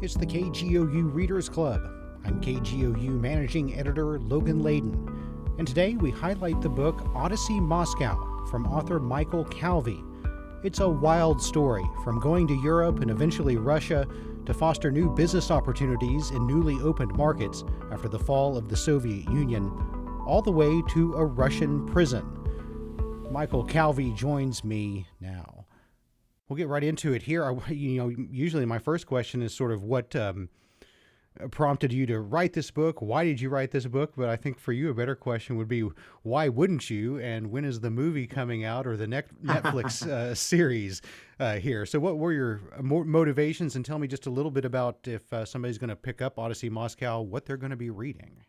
It's the KGOU Readers Club. I'm KGOU Managing Editor Logan Layden, and today we highlight the book Odyssey, Moscow from author Michael Calvi. It's a wild story, from going to Europe and eventually Russia to foster new business opportunities in newly opened markets after the fall of the Soviet Union, all the way to a Russian prison. Michael Calvi joins me now. We'll get right into it here. Usually my first question is sort of what prompted you to write this book? Why did you write this book? But I think for you, a better question would be, why wouldn't you? And when is the movie coming out, or the Netflix series here? So what were your motivations? And tell me just a little bit about, if somebody's going to pick up Odyssey Moscow, what they're going to be reading.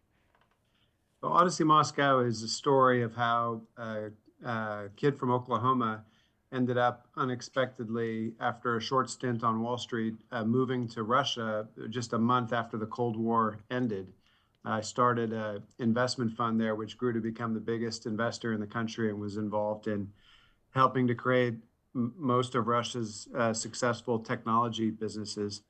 Well, Odyssey Moscow is a story of how a kid from Oklahoma ended up unexpectedly, after a short stint on Wall Street, moving to Russia just a month after the Cold War ended. I started an investment fund there, which grew to become the biggest investor in the country, and was involved in helping to create most of Russia's successful technology businesses.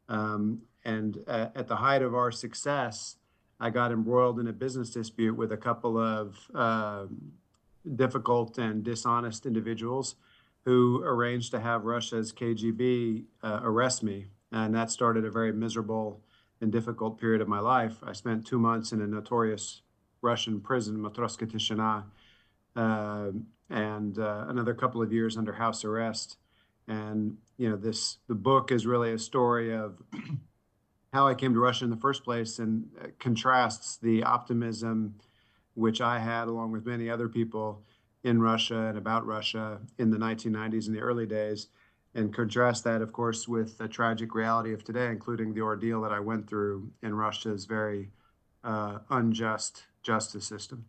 At the height of our success, I got embroiled in a business dispute with a couple of difficult and dishonest individuals who arranged to have Russia's KGB arrest me. And that started a very miserable and difficult period of my life. I spent 2 months in a notorious Russian prison, Matroska Tishina, and another couple of years under house arrest. And the book is really a story of how I came to Russia in the first place, and contrasts the optimism which I had, along with many other people in Russia and about Russia in the 1990s and the early days, and contrast that, of course, with the tragic reality of today, including the ordeal that I went through in Russia's very unjust justice system.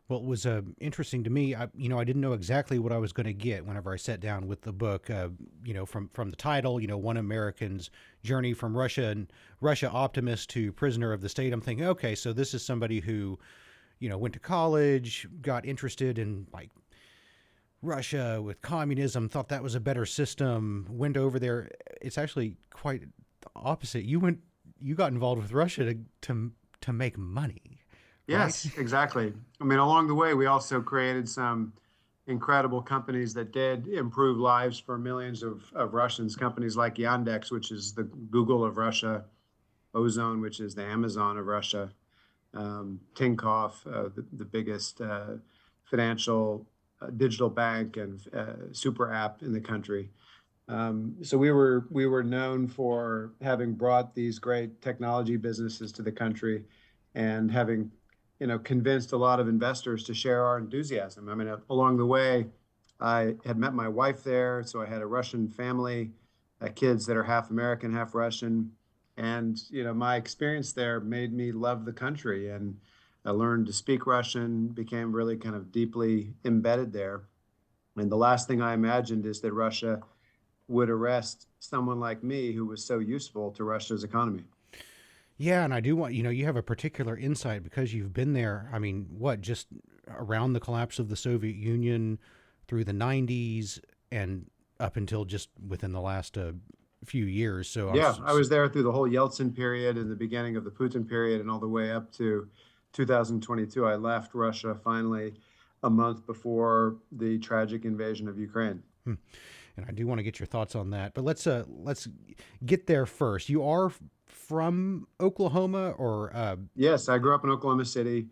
Well, it was interesting to me. I didn't know exactly what I was going to get whenever I sat down with the book. From the title, one American's journey from Russia optimist to prisoner of the state. I'm thinking, okay, so this is somebody who, went to college, got interested in Russia with communism, thought that was a better system, went over there. It's actually quite the opposite. You got involved with Russia to make money. Yes, right? Exactly. I mean, along the way, we also created some incredible companies that did improve lives for millions of Russians. Companies like Yandex, which is the Google of Russia, Ozone, which is the Amazon of Russia, Tinkoff, the biggest financial digital bank and super app in the country. So we were known for having brought these great technology businesses to the country, and having convinced a lot of investors to share our enthusiasm. I mean, along the way, I had met my wife there, so I had a Russian family, kids that are half American, half Russian. And, my experience there made me love the country, and I learned to speak Russian, became really kind of deeply embedded there. And the last thing I imagined is that Russia would arrest someone like me, who was so useful to Russia's economy. Yeah, and I do want, you have a particular insight because you've been there. I mean, just around the collapse of the Soviet Union through the 90s and up until just within the last few years. So yeah, I was there through the whole Yeltsin period and the beginning of the Putin period, and all the way up to 2022. I left Russia finally a month before the tragic invasion of Ukraine. And I do want to get your thoughts on that, but let's get there first. You are from Oklahoma, or? Yes, I grew up in Oklahoma City,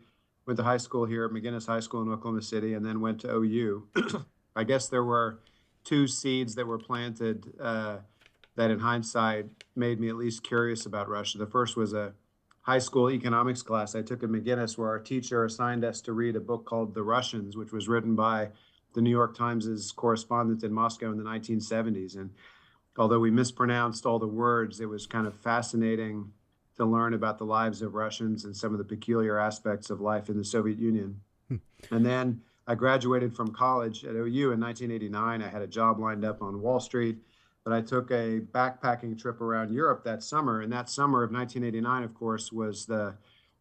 went to high school here at McGinnis High School in Oklahoma City, and then went to OU. I guess there were two seeds that were planted that in hindsight made me at least curious about Russia. The first was a high school economics class I took at McGinnis, where our teacher assigned us to read a book called The Russians, which was written by the New York Times' correspondent in Moscow in the 1970s. And although we mispronounced all the words, it was kind of fascinating to learn about the lives of Russians and some of the peculiar aspects of life in the Soviet Union. And then I graduated from college at OU in 1989. I had a job lined up on Wall Street, but I took a backpacking trip around Europe that summer. And that summer of 1989, of course, was the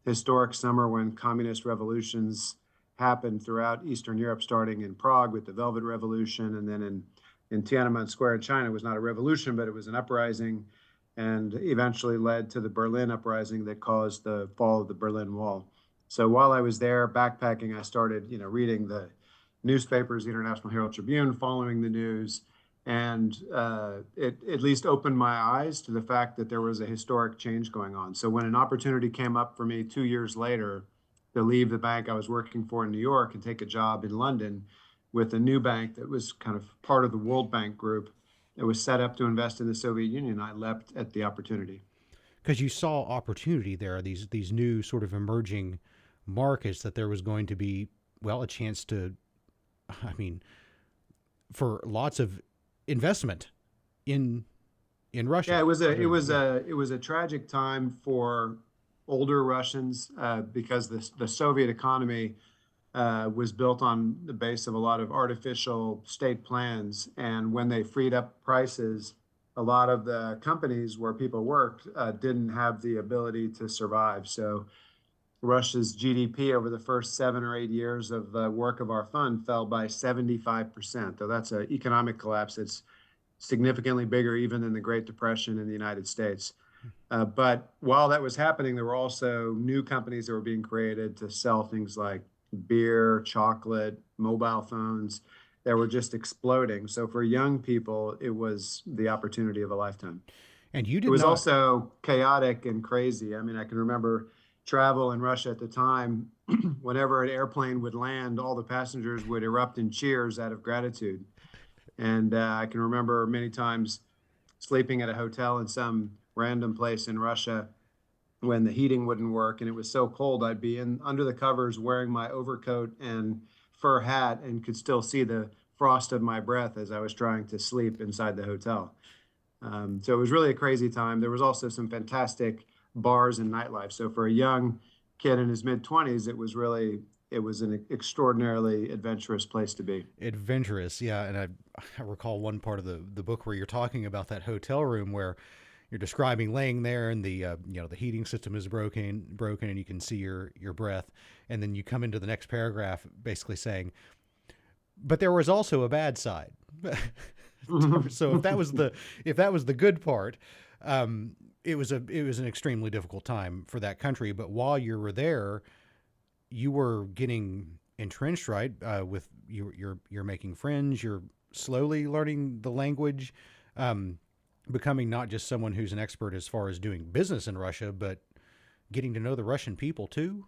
historic summer when communist revolutions happened throughout Eastern Europe, starting in Prague with the Velvet Revolution, and then in Tiananmen Square in China. It was not a revolution, but it was an uprising. and eventually led to the Berlin uprising that caused the fall of the Berlin Wall. So while I was there backpacking, I started, reading the newspapers, the International Herald Tribune, following the news, and it at least opened my eyes to the fact that there was a historic change going on. So when an opportunity came up for me 2 years later to leave the bank I was working for in New York and take a job in London with a new bank that was kind of part of the World Bank Group, it was set up to invest in the Soviet Union. I leapt at the opportunity. Because you saw opportunity there, these new sort of emerging markets that there was going to be, well, a chance to, I mean, for lots of investment in Yeah, Russia. Yeah. it was a tragic time for older Russians because the Soviet economy was built on the base of a lot of artificial state plans. And when they freed up prices, a lot of the companies where people worked didn't have the ability to survive. So Russia's GDP over the first 7 or 8 years of the work of our fund fell by 75%. Though that's an economic collapse that's significantly bigger even than the Great Depression in the United States. But while that was happening, there were also new companies that were being created to sell things like beer, chocolate, mobile phones that were just exploding. So for young people, it was the opportunity of a lifetime. And you It did was not. also chaotic and crazy. I mean, I can remember travel in Russia at the time. Whenever an airplane would land, all the passengers would erupt in cheers out of gratitude. And I can remember many times sleeping at a hotel in some random place in Russia when the heating wouldn't work and it was so cold, I'd be in under the covers wearing my overcoat and fur hat and could still see the frost of my breath as I was trying to sleep inside the hotel. So it was really a crazy time. There was also some fantastic bars and nightlife. So for a young kid in his mid 20s, it was an extraordinarily adventurous place to be. Adventurous, yeah. And I recall one part of the book where you're talking about that hotel room where you're describing laying there and the the heating system is broken and you can see your breath, and then you come into the next paragraph basically saying, but there was also a bad side. So if that was the good part, it was an extremely difficult time for that country. But while you were there, you were getting entrenched, right? With you're making friends. You're slowly learning the language, becoming not just someone who's an expert as far as doing business in Russia, but getting to know the Russian people too.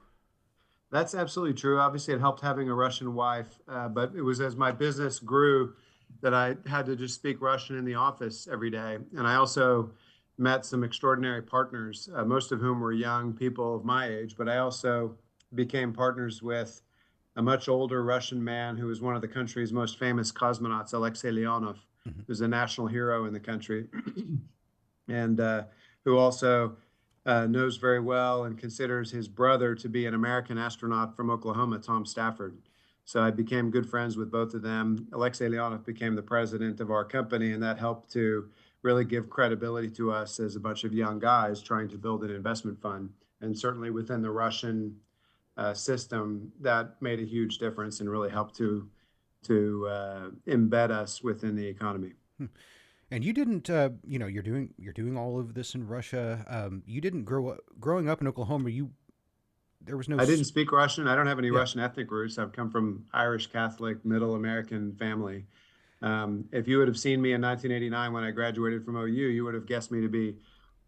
That's absolutely true. Obviously, it helped having a Russian wife, but it was as my business grew that I had to just speak Russian in the office every day. And I also met some extraordinary partners, most of whom were young people of my age, but I also became partners with a much older Russian man who was one of the country's most famous cosmonauts, Alexei Leonov, Mm-hmm. who's a national hero in the country, and who also knows very well and considers his brother to be an American astronaut from Oklahoma, Tom Stafford. So I became good friends with both of them. Alexei Leonov became the president of our company, and that helped to really give credibility to us as a bunch of young guys trying to build an investment fund. And certainly within the Russian system, that made a huge difference and really helped to embed us within the economy. And you didn't, you're doing all of this in Russia. You didn't growing up in Oklahoma. There was no. I didn't speak Russian. I don't have any Yeah. Russian ethnic roots. I've come from Irish Catholic, Middle American family. If you would have seen me in 1989 when I graduated from OU, you would have guessed me to be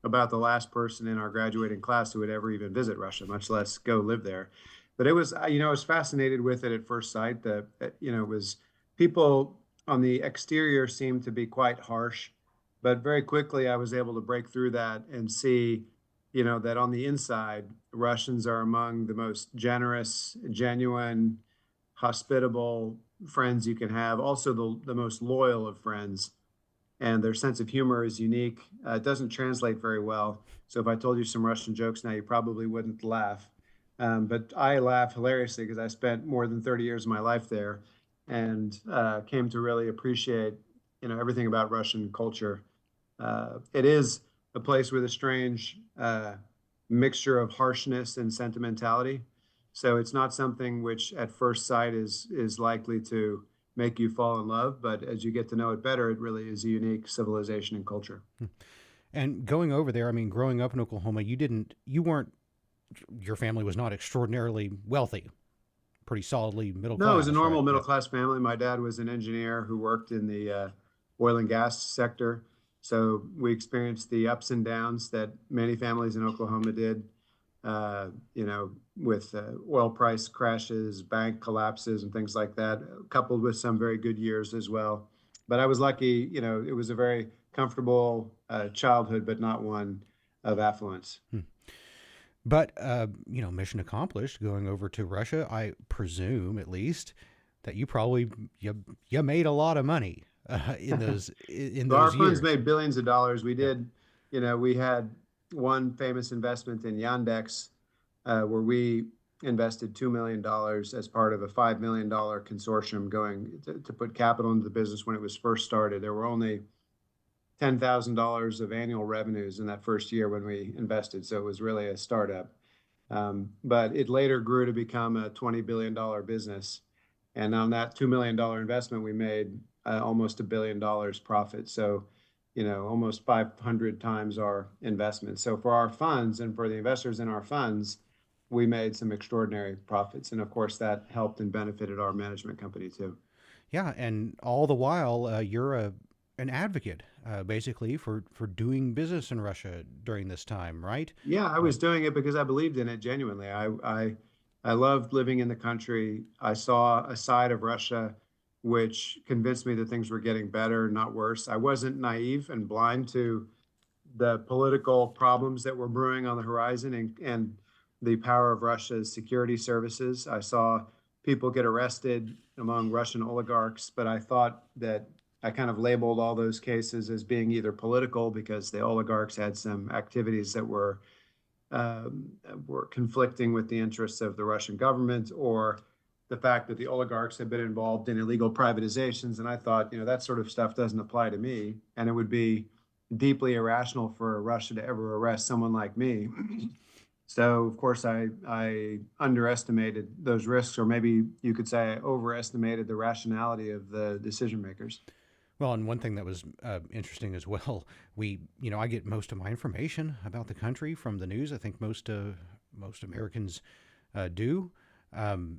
about the last person in our graduating class who would ever even visit Russia, much less go live there. But it was, I was fascinated with it at first sight. It was people on the exterior seemed to be quite harsh, but very quickly I was able to break through that and see, that on the inside, Russians are among the most generous, genuine, hospitable friends you can have, also the most loyal of friends. And their sense of humor is unique. It doesn't translate very well. So if I told you some Russian jokes now, you probably wouldn't laugh. But I laugh hilariously because I spent more than 30 years of my life there and came to really appreciate, everything about Russian culture. It is a place with a strange mixture of harshness and sentimentality. So it's not something which at first sight is likely to make you fall in love, but as you get to know it better, it really is a unique civilization and culture. And going over there, I mean, growing up in Oklahoma, you weren't, your family was not extraordinarily wealthy, pretty solidly middle No, it was a class, right? normal middle Yep. class family. My dad was an engineer who worked in the oil and gas sector. So we experienced the ups and downs that many families in Oklahoma did, with oil price crashes, bank collapses, and things like that, coupled with some very good years as well. But I was lucky, it was a very comfortable childhood, but not one of affluence. Hmm. But mission accomplished. Going over to Russia, I presume at least that you made a lot of money in So our those funds years. made billions of dollars. We Yep. did, we had one famous investment in Yandex, where we invested $2 million as part of a $5 million consortium going to put capital into the business when it was first started. There were only $10,000 of annual revenues in that first year when we invested, so it was really a startup. But it later grew to become a $20 billion business, and on that $2 million investment, we made almost $1 billion profit. So, almost 500 times our investment. So for our funds and for the investors in our funds, we made some extraordinary profits, and of course that helped and benefited our management company too. Yeah, and all the while, you're an advocate, basically for doing business in Russia during this time, right? Yeah, I Uh, was doing it because I believed in it genuinely. I loved living in the country. I saw a side of Russia which convinced me that things were getting better, not worse. I wasn't naive and blind to the political problems that were brewing on the horizon, and the power of Russia's security services. I saw people get arrested among Russian oligarchs, but I thought that I kind of labeled all those cases as being either political because the oligarchs had some activities that were conflicting with the interests of the Russian government, or the fact that the oligarchs had been involved in illegal privatizations. And I thought, that sort of stuff doesn't apply to me, and it would be deeply irrational for Russia to ever arrest someone like me. So, of course, I underestimated those risks, or maybe you could say I overestimated the rationality of the decision makers. well, and one thing that was interesting as well, I get most of my information about the country from the news. I think most Americans do. Um,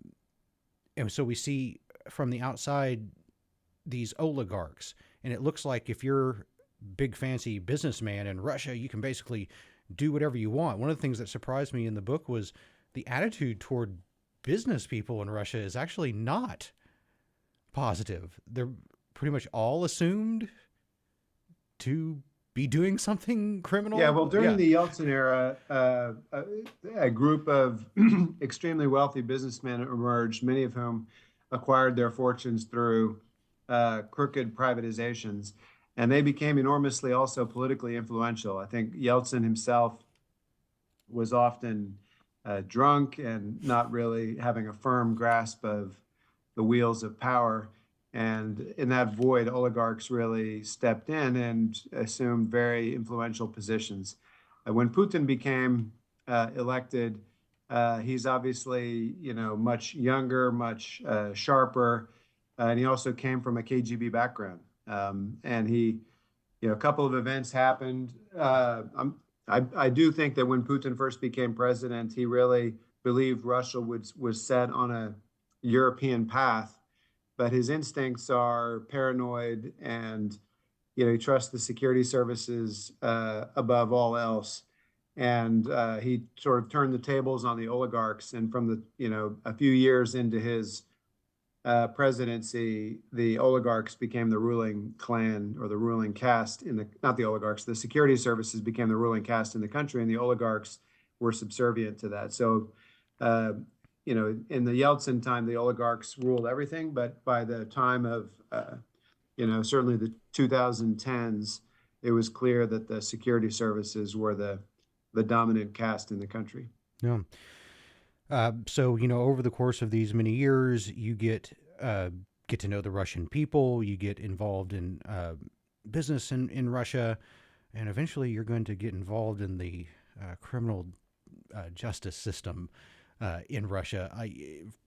and so we see from the outside these oligarchs, and it looks like if you're big fancy businessman in Russia, you can basically do whatever you want. One of the things that surprised me in the book was the attitude toward business people in Russia is actually not positive. They're pretty much all assumed to be doing something Yeah, criminal. well, during Yeah. the Yeltsin era, a group of extremely wealthy businessmen emerged, many of whom acquired their fortunes through crooked privatizations, and they became enormously also politically influential. I think Yeltsin himself was often drunk and not really having a firm grasp of the wheels of power. And in that void, oligarchs really stepped in and assumed very influential positions. When Putin became elected, he's obviously, much younger, much sharper, and he also came from a KGB background. And a couple of events happened. I do think that when Putin first became president, he really believed Russia was set on a European path, but his instincts are paranoid, and he trusts the security services above all else. And he sort of turned the tables on the oligarchs. And from a few years into his presidency, the oligarchs became the ruling clan, or the ruling caste not the oligarchs, the security services became the ruling caste in the country, and the oligarchs were subservient to that. So, in the Yeltsin time, the oligarchs ruled everything, but by the time of, certainly the 2010s, it was clear that the security services were the dominant caste in the country. Yeah. So over the course of these many years, you get to know the Russian people. You get involved in business in Russia, and eventually you're going to get involved in the criminal justice system in Russia.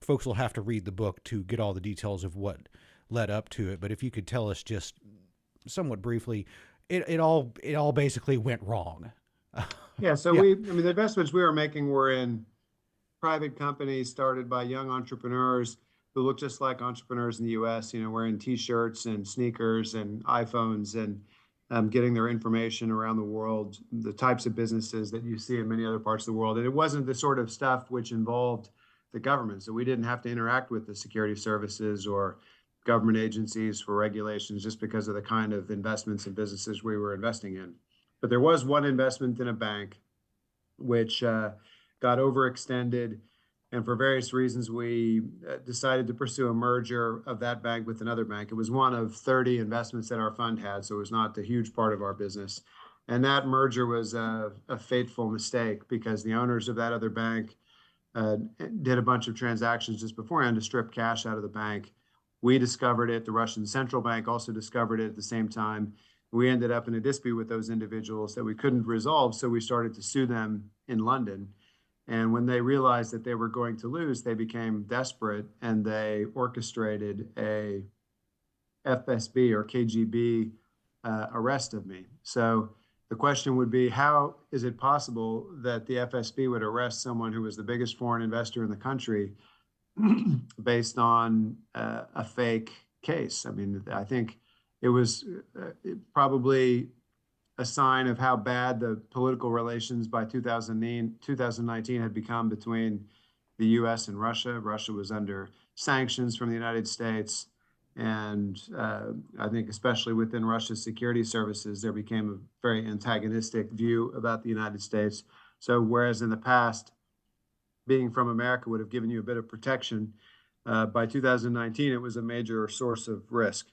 Folks will have to read the book to get all the details of what led up to it. But if you could tell us just somewhat briefly, it all basically went wrong. Yeah, so Yeah. I mean, the investments we were making were in private companies started by young entrepreneurs who look just like entrepreneurs in the US, wearing t-shirts and sneakers and iPhones and getting their information around the world, the types of businesses that you see in many other parts of the world. And it wasn't the sort of stuff which involved the government. So we didn't have to interact with the security services or government agencies for regulations just because of the kind of investments and businesses we were investing in. But there was one investment in a bank which got overextended. And for various reasons, we decided to pursue a merger of that bank with another bank. It was one of 30 investments that our fund had, so it was not a huge part of our business. And that merger was a fateful mistake because the owners of that other bank uh, did a bunch of transactions just beforehand to strip cash out of the bank. We discovered it. The Russian central bank also discovered it at the same time. We ended up in a dispute with those individuals that we couldn't resolve, so we started to sue them in London. And when they realized that they were going to lose, they became desperate and they orchestrated a FSB or KGB arrest of me. So the question would be, how is it possible that the FSB would arrest someone who was the biggest foreign investor in the country based on a fake case? I mean, I think it was probably a sign of how bad the political relations by 2019 had become between the US and Russia. Russia was under sanctions from the United States. And I think, especially within Russia's security services, there became a very antagonistic view about the United States. So, whereas in the past, being from America would have given you a bit of protection, by 2019, it was a major source of risk.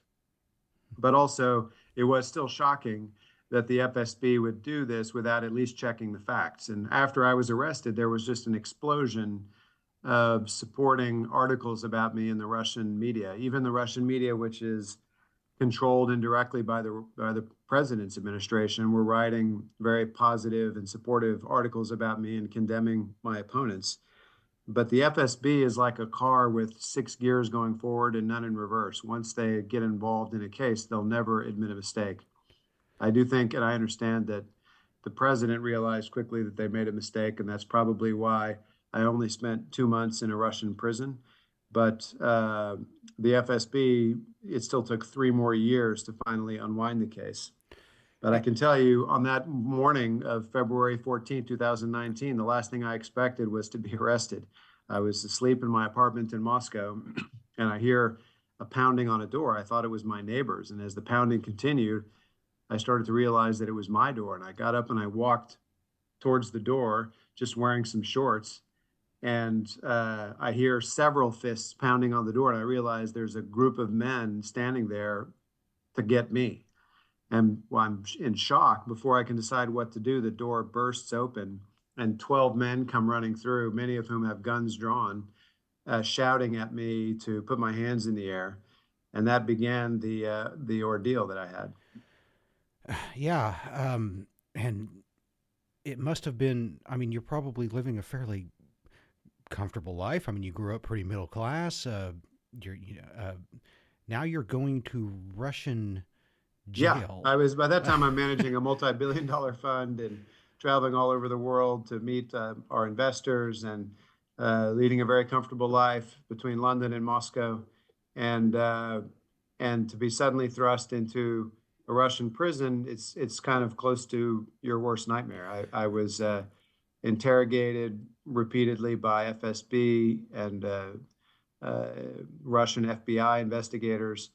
But also, it was still shocking that the FSB would do this without at least checking the facts. And after I was arrested, there was just an explosion of supporting articles about me in the Russian media, even the Russian media, which is controlled indirectly by the president's administration, were writing very positive and supportive articles about me and condemning my opponents. But the FSB is like a car with six gears going forward and none in reverse. Once they get involved in a case, they'll never admit a mistake. I do think, and I understand that the president realized quickly that they made a mistake, and that's probably why I only spent 2 months in a Russian prison. But the FSB, it still took 3 more years to finally unwind the case. But I can tell you, on that morning of February 14th, 2019, the last thing I expected was to be arrested. I was asleep in my apartment in Moscow, and I hear a pounding on a door. I thought it was my neighbors. And as the pounding continued, I started to realize that it was my door. And I got up and I walked towards the door, just wearing some shorts. And I hear several fists pounding on the door. And I realize there's a group of men standing there to get me. And well, I'm in shock. Before I can decide what to do, the door bursts open and 12 men come running through, many of whom have guns drawn, shouting at me to put my hands in the air. And that began the ordeal that I had. Yeah. And it must have been, I mean, you're probably living a fairly comfortable life. I mean, you grew up pretty middle class. Now you're going to Russian Yeah, jail. I was by that time I'm managing a multi-billion-dollar fund and traveling all over the world to meet our investors and leading a very comfortable life between London and Moscow, and uh, and to be suddenly thrust into a Russian prison, it's kind of close to your worst nightmare. I was interrogated repeatedly by FSB and uh, Russian FBI investigators.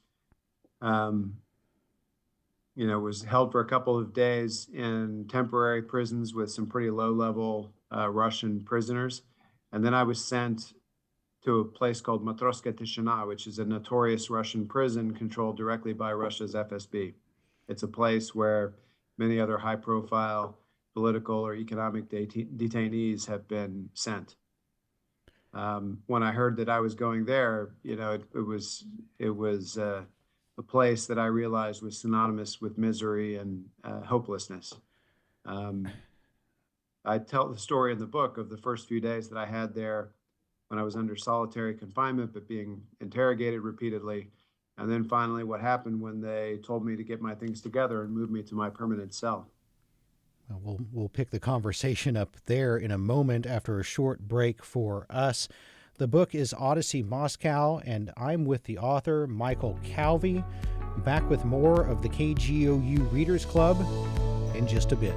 Um, was held for a couple of days in temporary prisons with some pretty low-level Russian prisoners. And then I was sent to a place called Matroska Tishina, which is a notorious Russian prison controlled directly by Russia's FSB. It's a place where many other high-profile political or economic detainees have been sent. When I heard that I was going there, it was a place that I realized was synonymous with misery and hopelessness. Um, I tell the story in the book of the first few days that I had there when I was under solitary confinement, but being interrogated repeatedly. and then finally what happened when they told me to get my things together and move me to my permanent cell. We'll pick the conversation up there in a moment after a short break for us. The book is Odyssey Moscow, and I'm with the author, Michael Calvey. Back with more of the KGOU Readers Club in just a bit.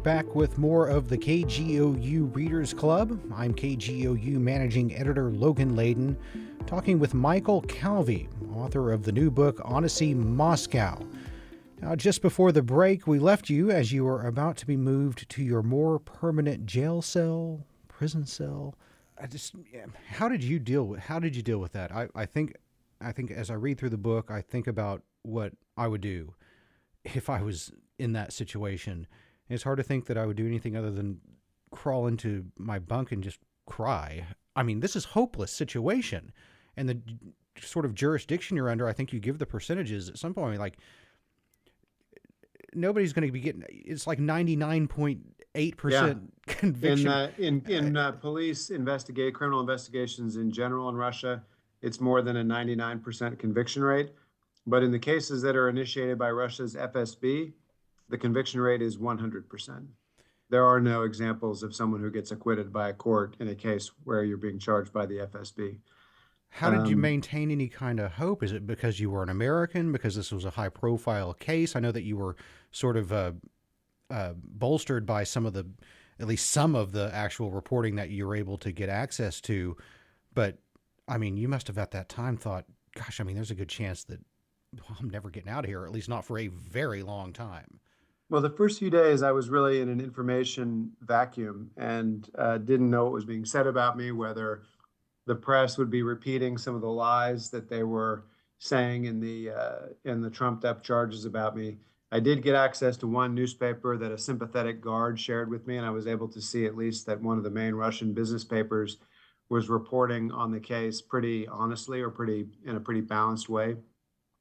Back with more of the KGOU Readers Club. I'm KGOU Managing Editor Logan Layden, talking with Michael Calvey, author of the new book Odyssey Moscow. Now, just before the break, we left you as you were about to be moved to your more permanent jail cell, prison cell. How did you deal with that? I think as I read through the book, I think about what I would do if I was in that situation. It's hard to think that I would do anything other than crawl into my bunk and just cry. I mean, this is a hopeless situation. And the sort of jurisdiction you're under, I think you give the percentages at some point, like nobody's going to be getting, it's like 99.8% conviction. In police criminal investigations in general in Russia, it's more than a 99% conviction rate. But in the cases that are initiated by Russia's FSB, the conviction rate is 100%. There are no examples of someone who gets acquitted by a court in a case where you're being charged by the FSB. How did you maintain any kind of hope? Is it because you were an American, because this was a high-profile case? I know that you were sort of bolstered by at least some of the actual reporting that you were able to get access to. But, I mean, you must have at that time thought, gosh, I mean, there's a good chance that I'm never getting out of here, or at least not for a very long time. Well, the first few days I was really in an information vacuum and didn't know what was being said about me, whether the press would be repeating some of the lies that they were saying in the trumped up charges about me. I did get access to one newspaper that a sympathetic guard shared with me, and I was able to see at least that one of the main Russian business papers was reporting on the case pretty honestly or in a pretty balanced way.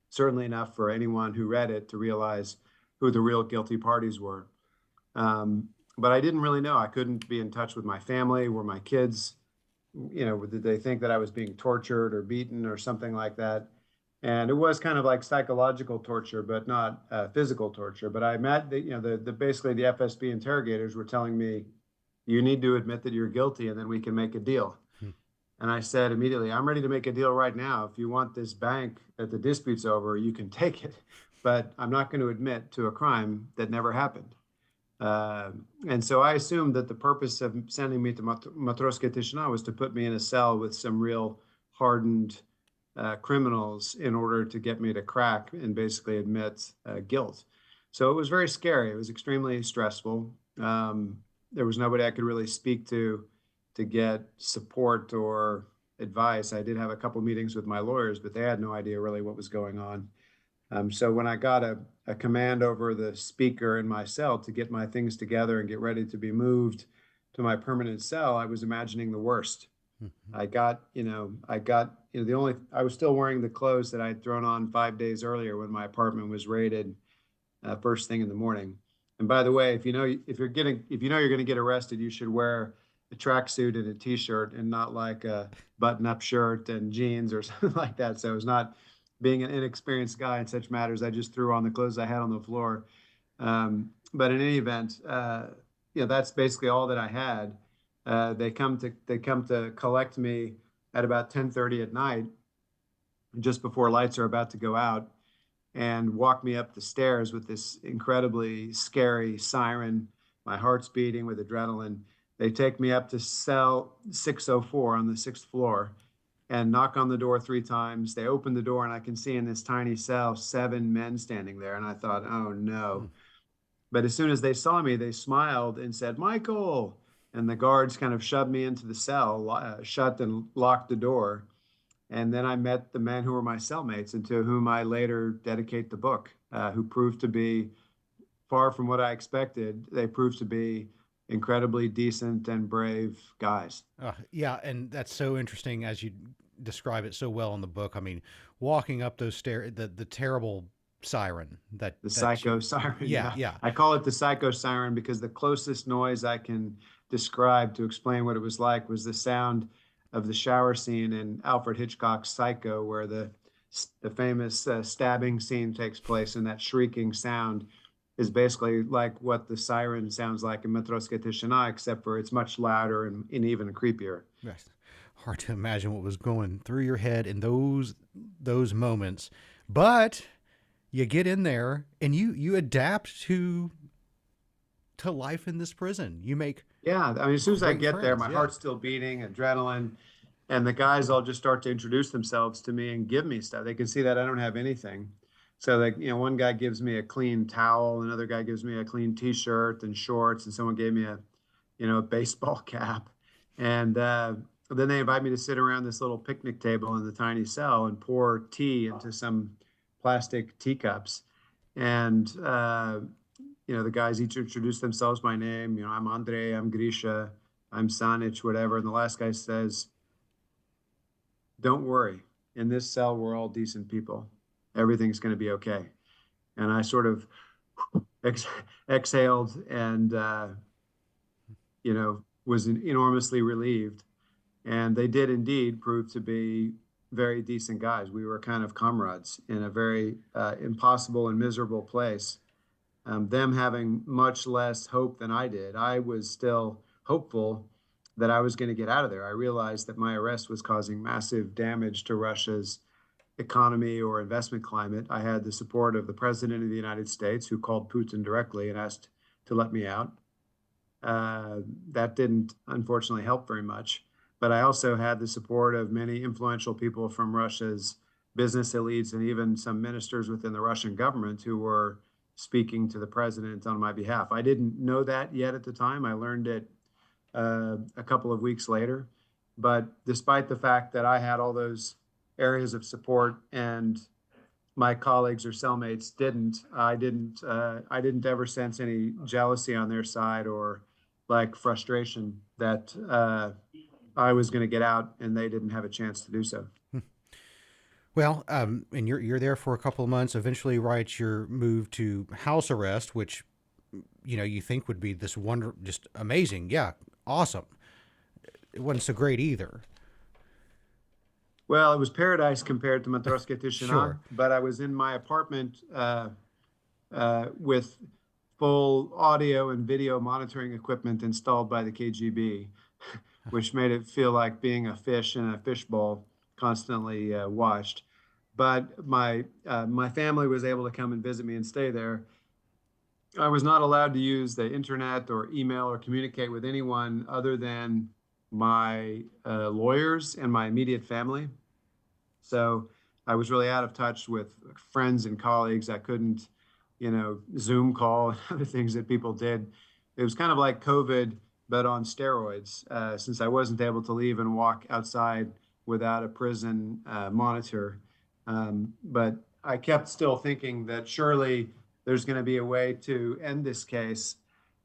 Certainly enough for anyone who read it to realize who the real guilty parties were. But I didn't really know. I couldn't be in touch with my family. Were my kids, did they think that I was being tortured or beaten or something like that? And it was kind of like psychological torture, but not physical torture. But I met, basically the FSB interrogators were telling me, you need to admit that you're guilty and then we can make a deal. And I said immediately, I'm ready to make a deal right now. If you want this bank that the dispute's over, you can take it. But I'm not going to admit to a crime that never happened. And so I assumed that the purpose of sending me to Matroska Tishina was to put me in a cell with some real hardened criminals in order to get me to crack and basically admit guilt. So it was very scary. It was extremely stressful. There was nobody I could really speak to get support or advice. I did have a couple meetings with my lawyers, but they had no idea really what was going on. So when I got a command over the speaker in my cell to get my things together and get ready to be moved to my permanent cell, I was imagining the worst. Mm-hmm. I was still wearing the clothes that I had thrown on 5 days earlier when my apartment was raided first thing in the morning. And by the way, if you know you're going to get arrested, you should wear a tracksuit and a t-shirt and not like a button-up shirt and jeans or something like that. So it was not, being an inexperienced guy in such matters, I just threw on the clothes I had on the floor. But in any event, that's basically all that I had. They come to collect me at about 10:30 at night, just before lights are about to go out, and walk me up the stairs with this incredibly scary siren. My heart's beating with adrenaline. They take me up to cell 604 on the 6th floor and knock on the door 3 times. They open the door and I can see in this tiny cell 7 men standing there. And I thought, oh no. But as soon as they saw me, they smiled and said, Michael. And the guards kind of shoved me into the cell, shut and locked the door. And then I met the men who were my cellmates and to whom I later dedicate the book, who proved to be far from what I expected. They proved to be incredibly decent and brave guys. Yeah, and that's so interesting as you describe it so well in the book. I mean, walking up those stairs, the terrible siren The that you, psycho siren, yeah, yeah. yeah, I call it the psycho siren because the closest noise I can describe to explain what it was like was the sound of the shower scene in Alfred Hitchcock's Psycho, where the famous stabbing scene takes place, and that shrieking sound is basically like what the siren sounds like in Matroska Tishina, except for it's much louder and even creepier. yes. Hard to imagine what was going through your head in those moments, but you get in there and you adapt to life in this prison. You make Yeah, I mean, as soon as I great get there, friends. my Yeah. heart's still beating, adrenaline, and the guys all just start to introduce themselves to me and give me stuff. They can see that I don't have anything. So like, one guy gives me a clean towel, another guy gives me a clean t-shirt and shorts, and someone gave me a baseball cap. And then they invite me to sit around this little picnic table in the tiny cell and pour tea into some plastic teacups. And the guys each introduce themselves by name. I'm Andre, I'm Grisha, I'm Sanich, whatever. And the last guy says, "Don't worry. In this cell, we're all decent people. Everything's going to be okay." And I sort of ex- exhaled and, was enormously relieved. And they did indeed prove to be very decent guys. We were kind of comrades in a very impossible and miserable place. Them having much less hope than I did. I was still hopeful that I was going to get out of there. I realized that my arrest was causing massive damage to Russia's economy or investment climate. I had the support of the president of the United States, who called Putin directly and asked to let me out. That didn't, unfortunately, help very much. But I also had the support of many influential people from Russia's business elites and even some ministers within the Russian government who were speaking to the president on my behalf. I didn't know that yet at the time. I learned it a couple of weeks later. But despite the fact that I had all those areas of support and my colleagues or cellmates I didn't ever sense any jealousy on their side or like frustration that I was going to get out and they didn't have a chance to do so. Well, and you're there for a couple of months. Eventually, right, you're moved to house arrest, which you think would be this just amazing, yeah, awesome. It wasn't so great either. Well, it was paradise compared to Matroska Tishina, Sure. but I was in my apartment with full audio and video monitoring equipment installed by the KGB, which made it feel like being a fish in a fishbowl, constantly watched. But my family was able to come and visit me and stay there. I was not allowed to use the internet or email or communicate with anyone other than my lawyers and my immediate family. So I was really out of touch with friends and colleagues. I couldn't, Zoom call and other things that people did. It was kind of like COVID, but on steroids, since I wasn't able to leave and walk outside without a prison monitor. But I kept still thinking that surely there's going to be a way to end this case.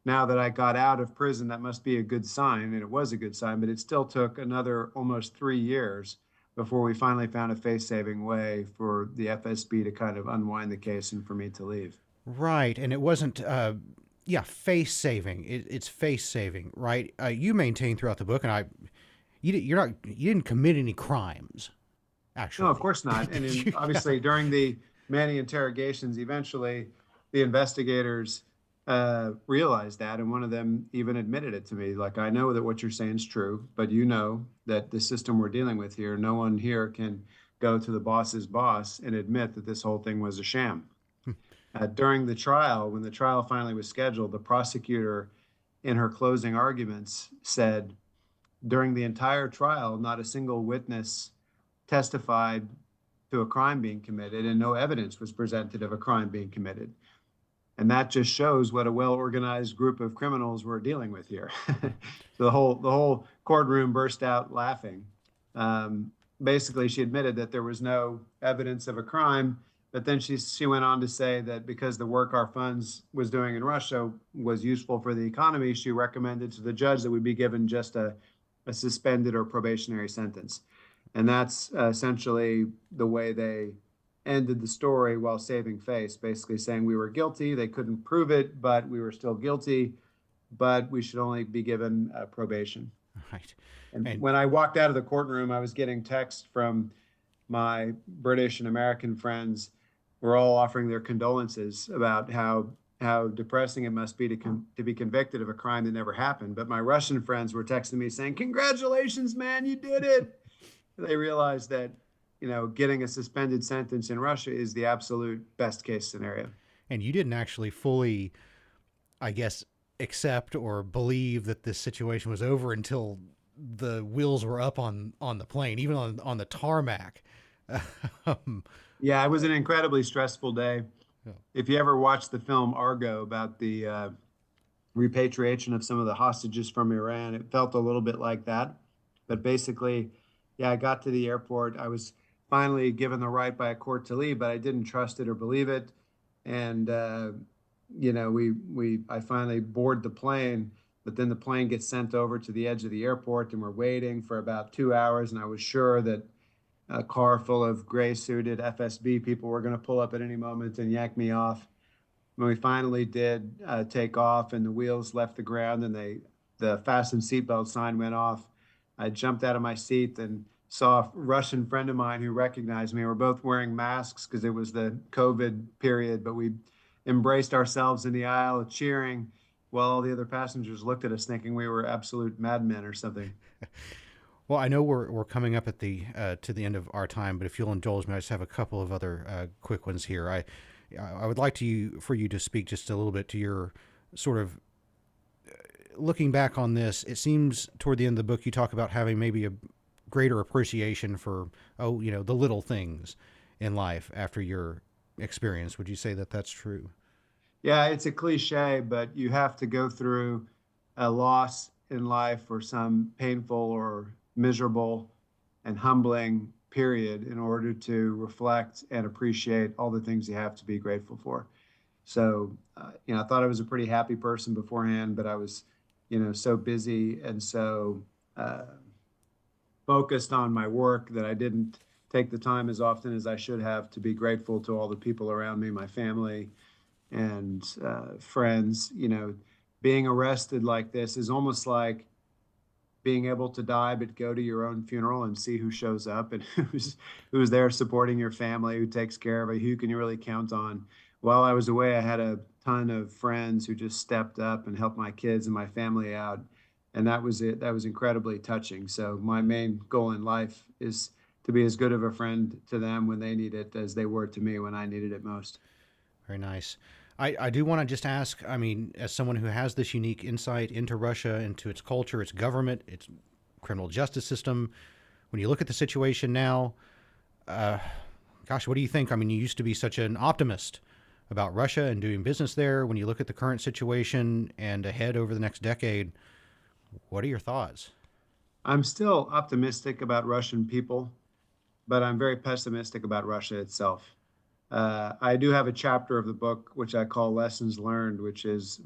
Now that I got out of prison, that must be a good sign. And it was a good sign, but it still took another almost 3 years before we finally found a face-saving way for the FSB to kind of unwind the case and for me to leave. Right, and it wasn't. Yeah, face saving. It's face saving, right? You maintain throughout the book, and you didn't commit any crimes, No, of actually. course not. And obviously, during the many interrogations, eventually the investigators realized that, and one of them even admitted it to me. Like, I know that what you're saying is true, but you know that the system we're dealing with here, no one here can go to the boss's boss and admit that this whole thing was a sham. During the trial, when the trial finally was scheduled, the prosecutor, in her closing arguments, said during the entire trial, not a single witness testified to a crime being committed, and no evidence was presented of a crime being committed. And that just shows what a well-organized group of criminals we're dealing with here. So the whole courtroom burst out laughing. Basically, she admitted that there was no evidence of a crime, But then she went on to say that because the work our funds was doing in Russia was useful for the economy, she recommended to the judge that we be given just a suspended or probationary sentence. And that's essentially the way they ended the story while saving face, basically saying we were guilty. They couldn't prove it, but we were still guilty, but we should only be given probation. Right. And And when I walked out of the courtroom, I was getting texts from my British and American friends were all offering their condolences about how depressing it must be to be convicted of a crime that never happened. But my Russian friends were texting me saying, "Congratulations, man, you did it." They realized that, getting a suspended sentence in Russia is the absolute best case scenario. and you didn't actually fully, I guess, accept or believe that this situation was over until the wheels were up on the plane, even on the tarmac. um, Yeah, it was an incredibly stressful day. yeah. If you ever watched the film Argo about the repatriation of some of the hostages from Iran, it felt a little bit like that. But basically, yeah, I got to the airport. I was finally given the right by a court to leave, but I didn't trust it or believe it. And I finally board the plane, but then the plane gets sent over to the edge of the airport, and we're waiting for about 2 hours. And I was sure that a car full of gray suited FSB people were going to pull up at any moment and yank me off. When we finally did take off and the wheels left the ground and the fasten seatbelt sign went off, I jumped out of my seat and saw a Russian friend of mine who recognized me. We're both wearing masks because it was the COVID period, but we embraced ourselves in the aisle cheering while all the other passengers looked at us thinking we were absolute madmen or something. Well, I know we're coming up at the to the end of our time, but if you'll indulge me, I just have a couple of other quick ones here. I would like for you to speak just a little bit to your sort of looking back on this. It seems toward the end of the book you talk about having maybe a greater appreciation for the little things in life after your experience. Would you say that that's true? Yeah, it's a cliche, but you have to go through a loss in life or some painful or miserable and humbling period in order to reflect and appreciate all the things you have to be grateful for. So, I thought I was a pretty happy person beforehand, but I was, so busy and so focused on my work that I didn't take the time as often as I should have to be grateful to all the people around me, my family and friends. Being arrested like this is almost like being able to die, but go to your own funeral and see who shows up and who's there supporting your family, who takes care of it, who can you really count on. While I was away, I had a ton of friends who just stepped up and helped my kids and my family out, and that was it. That was incredibly touching. So my main goal in life is to be as good of a friend to them when they need it as they were to me when I needed it most. Very nice. I do want to just ask, I mean, as someone who has this unique insight into Russia, into its culture, its government, its criminal justice system, when you look at the situation now, gosh, what do you think? I mean, you used to be such an optimist about Russia and doing business there. When you look at the current situation and ahead over the next decade, what are your thoughts? I'm still optimistic about Russian people, but I'm very pessimistic about Russia itself. I do have a chapter of the book which I call Lessons Learned, which is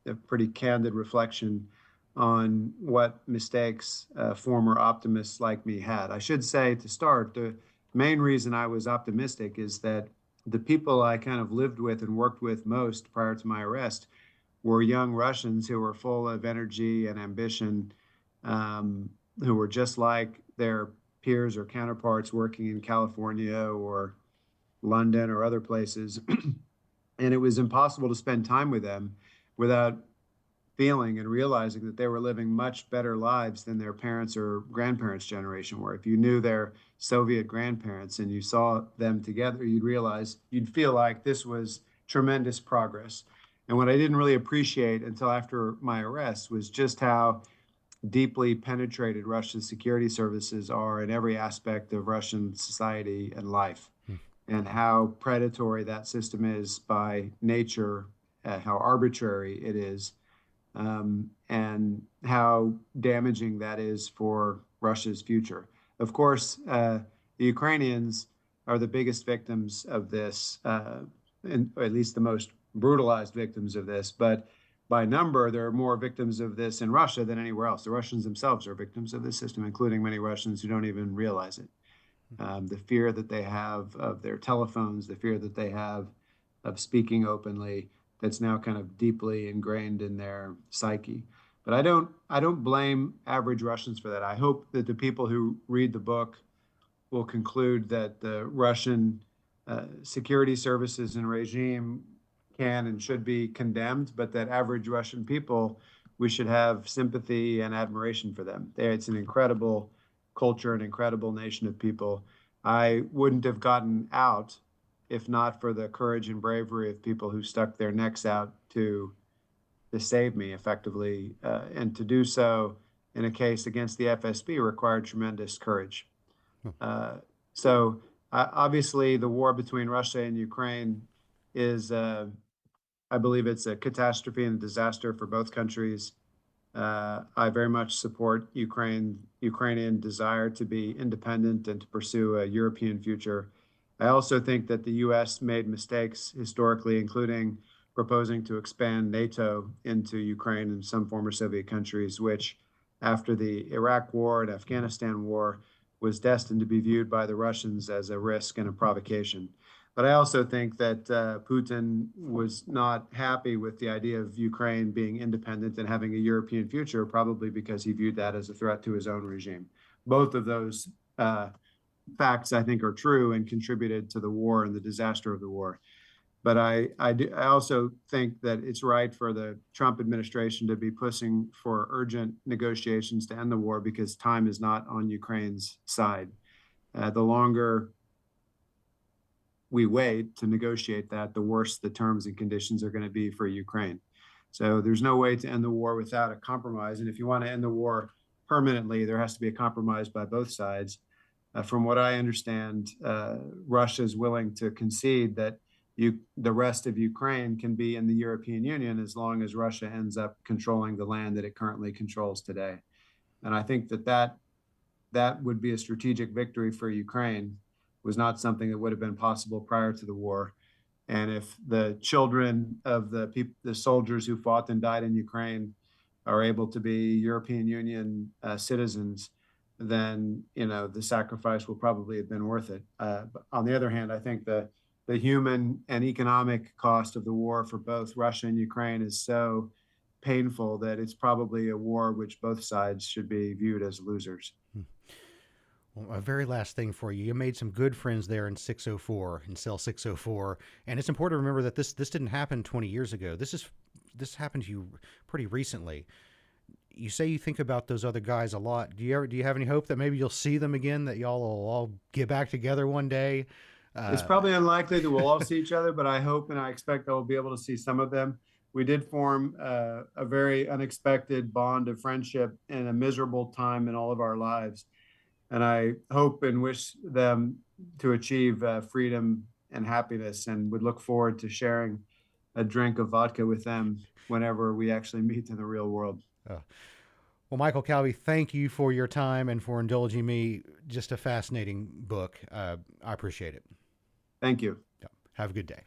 a pretty candid reflection on what mistakes former optimists like me had. I should say to start, the main reason I was optimistic is that the people I kind of lived with and worked with most prior to my arrest were young Russians who were full of energy and ambition, who were just like their peers or counterparts working in California or London or other places. And it was impossible to spend time with them without feeling and realizing that they were living much better lives than their parents or grandparents' generation were. If you knew their Soviet grandparents and you saw them together, you'd feel like this was tremendous progress. And what I didn't really appreciate until after my arrest was just how deeply penetrated Russia's security services are in every aspect of Russian society and life, and how predatory that system is by nature, how arbitrary it is, and how damaging that is for Russia's future. Of course, the Ukrainians are the biggest victims of this, or at least the most brutalized victims of this. But by number, there are more victims of this in Russia than anywhere else. The Russians themselves are victims of this system, including many Russians who don't even realize it. The fear that they have of their telephones, the fear that they have of speaking openly, that's now kind of deeply ingrained in their psyche. But I don't blame average Russians for that. I hope that the people who read the book will conclude that the Russian security services and regime can and should be condemned, but that average Russian people, we should have sympathy and admiration for them. It's an incredible culture, an incredible nation of people. I wouldn't have gotten out if not for the courage and bravery of people who stuck their necks out to save me effectively, and to do so in a case against the FSB required tremendous courage. So obviously, the war between Russia and Ukraine is, I believe, it's a catastrophe and a disaster for both countries. I very much support Ukrainian desire to be independent and to pursue a European future. I also think that the U.S. made mistakes historically, including proposing to expand NATO into Ukraine and some former Soviet countries, which, after the Iraq War and Afghanistan War, was destined to be viewed by the Russians as a risk and a provocation. But I also think that Putin was not happy with the idea of Ukraine being independent and having a European future, probably because he viewed that as a threat to his own regime. Both of those facts, I think, are true and contributed to the war and the disaster of the war. But I also think that it's right for the Trump administration to be pushing for urgent negotiations to end the war, because time is not on Ukraine's side. The longer we wait to negotiate that, the worse the terms and conditions are going to be for Ukraine. So there's no way to end the war without a compromise. And if you want to end the war permanently, there has to be a compromise by both sides. From what I understand, Russia is willing to concede that the rest of Ukraine can be in the European Union as long as Russia ends up controlling the land that it currently controls today. And I think that would be a strategic victory for Ukraine. Was not something that would have been possible prior to the war. And if the children of the soldiers who fought and died in Ukraine are able to be European Union citizens, then the sacrifice will probably have been worth it. But on the other hand, I think the human and economic cost of the war for both Russia and Ukraine is so painful that it's probably a war which both sides should be viewed as losers. Well, a very last thing for you. You made some good friends there in 604, in cell 604, and it's important to remember that this didn't happen 20 years ago. This happened to you pretty recently. You say you think about those other guys a lot. Do you have any hope that maybe you'll see them again, that y'all will all get back together one day? It's probably unlikely that we'll all see each other, but I hope and I expect I'll be able to see some of them. We did form a very unexpected bond of friendship in a miserable time in all of our lives. And I hope and wish them to achieve freedom and happiness, and would look forward to sharing a drink of vodka with them whenever we actually meet in the real world. Well, Michael Calvi, thank you for your time and for indulging me. Just a fascinating book. I appreciate it. Thank you. Have a good day.